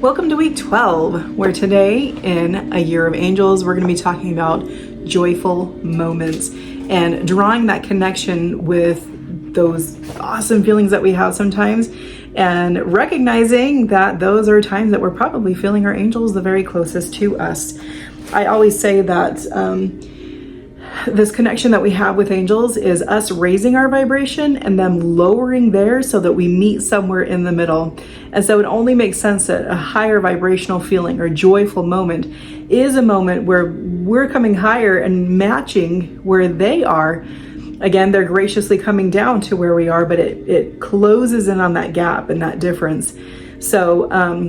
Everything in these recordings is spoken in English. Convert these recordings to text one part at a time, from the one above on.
Welcome to week 12, where today in A Year of Angels, we're going to be talking about joyful moments and drawing that connection with those awesome feelings that we have sometimes and recognizing that those are times that we're probably feeling our angels the very closest to us. I always say that this connection that we have with angels is us raising our vibration and them lowering theirs so that we meet somewhere in the middle. And so it only makes sense that a higher vibrational feeling or joyful moment is a moment where we're coming higher and matching where they are. Again, they're graciously coming down to where we are, but it closes in on that gap and that difference. So,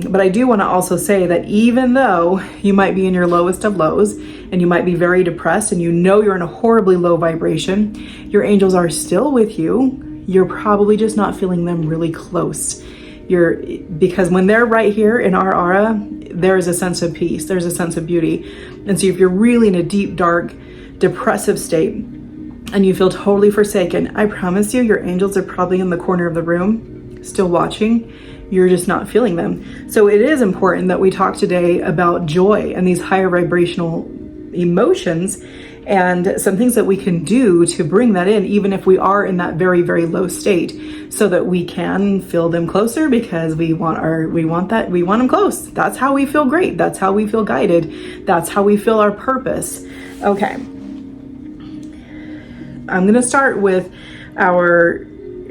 but I do want to also say that even though you might be in your lowest of lows and you might be very depressed and you know you're in a horribly low vibration, your angels are still with you. You're probably just not feeling them really close. Because when they're right here in our aura, there is a sense of peace. There's a sense of beauty. And so if you're really in a deep, dark, depressive state and you feel totally forsaken, I promise you, your angels are probably in the corner of the room, still watching. You're just not feeling them. So it is important that we talk today about joy and these higher vibrational emotions and some things that we can do to bring that in, even if we are in that very, very low state, so that we can feel them closer because we want them close. That's how we feel great. That's how we feel guided. That's how we feel our purpose. Okay. I'm going to start with our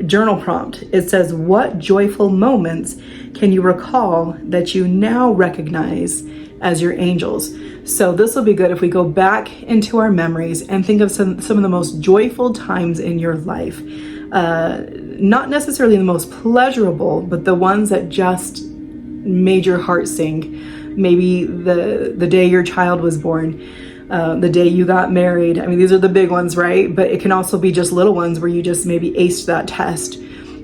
journal prompt. It says, what joyful moments can you recall that you now recognize as your angels? So this will be good if we go back into our memories and think of some of the most joyful times in your life. Not necessarily the most pleasurable, but the ones that just made your heart sing. Maybe the day your child was born, the day you got married. I mean, these are the big ones, right? But it can also be just little ones where you just maybe aced that test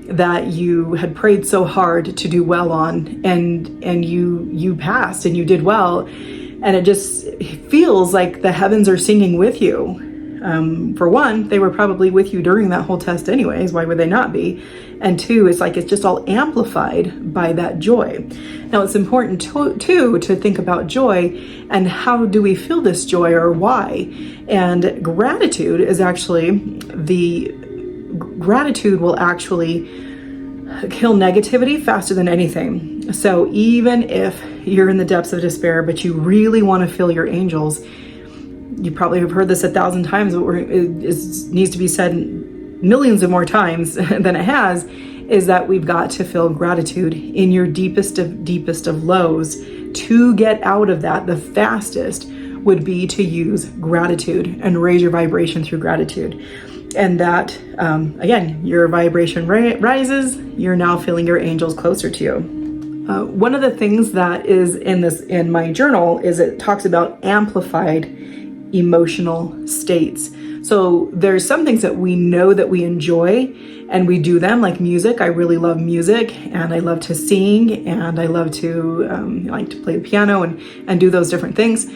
that you had prayed so hard to do well on, and you passed and you did well. And it just feels like the heavens are singing with you. For one, they were probably with you during that whole test anyways. Why would they not be? And two, it's like it's just all amplified by that joy. Now, it's important to think about joy and how do we feel this joy or why? And gratitude is actually gratitude will actually kill negativity faster than anything. So even if you're in the depths of despair, but you really want to feel your angels, you probably have heard this 1,000 times, but it needs to be said millions of more times than it has, is that we've got to feel gratitude in your deepest of lows. To get out of that, the fastest would be to use gratitude and raise your vibration through gratitude. And that, again, your vibration rises, you're now feeling your angels closer to you. One of the things that is in my journal is it talks about amplified emotional states. So there's some things that we know that we enjoy and we do them, like music. I really love music and I love to sing and I love to like to play the piano and do those different things.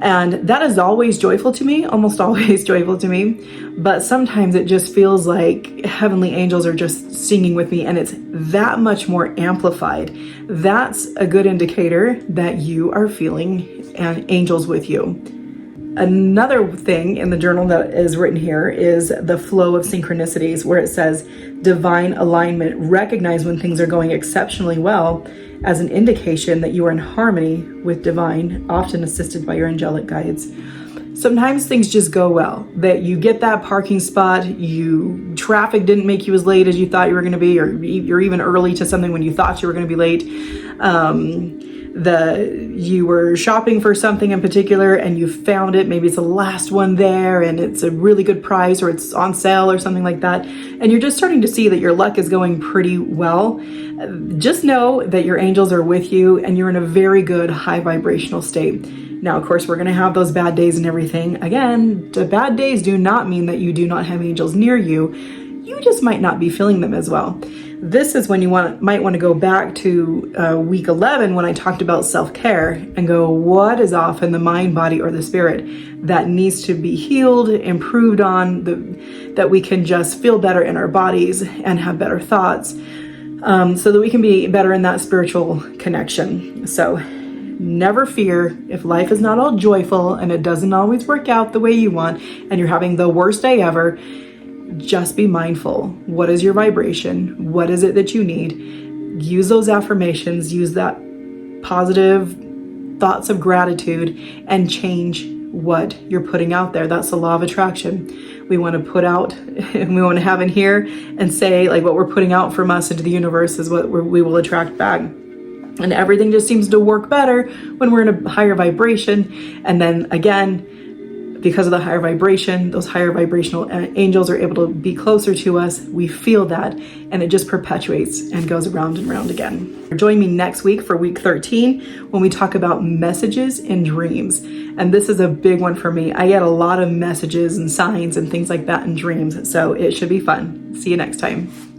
And that is always joyful to me, almost always joyful to me. But sometimes it just feels like heavenly angels are just singing with me and it's that much more amplified. That's a good indicator that you are feeling angels with you. Another thing in the journal that is written here is the flow of synchronicities, where it says divine alignment. Recognize when things are going exceptionally well as an indication that you are in harmony with divine, often assisted by your angelic guides. Sometimes things just go well, that you get that parking spot, traffic didn't make you as late as you thought you were going to be, or you're even early to something when you thought you were going to be late. You were shopping for something in particular and you found it, maybe it's the last one there and it's a really good price or it's on sale or something like that, and you're just starting to see that your luck is going pretty well. Just know that your angels are with you and you're in a very good high vibrational state. Now, of course, we're going to have those bad days and everything. Again, the bad days do not mean that you do not have angels near you. You just might not be feeling them as well. This is when you might want to go back to week 11 when I talked about self-care and go, what is off in the mind, body, or the spirit that needs to be healed, improved on, that we can just feel better in our bodies and have better thoughts. so that we can be better in that spiritual connection. So never fear if life is not all joyful and it doesn't always work out the way you want and you're having the worst day ever. Just be mindful. What is your vibration? What is it that you need? Use those affirmations, use that positive thoughts of gratitude, and change what you're putting out there. That's the law of attraction. We want to put out, and we want to have in here and say, like, what we're putting out from us into the universe is what we will attract back. And everything just seems to work better when we're in a higher vibration. And then again, because of the higher vibration, those higher vibrational angels are able to be closer to us. We feel that, and it just perpetuates and goes around and round again. Join me next week for week 13 when we talk about messages in dreams. And this is a big one for me. I get a lot of messages and signs and things like that in dreams, so it should be fun. See you next time.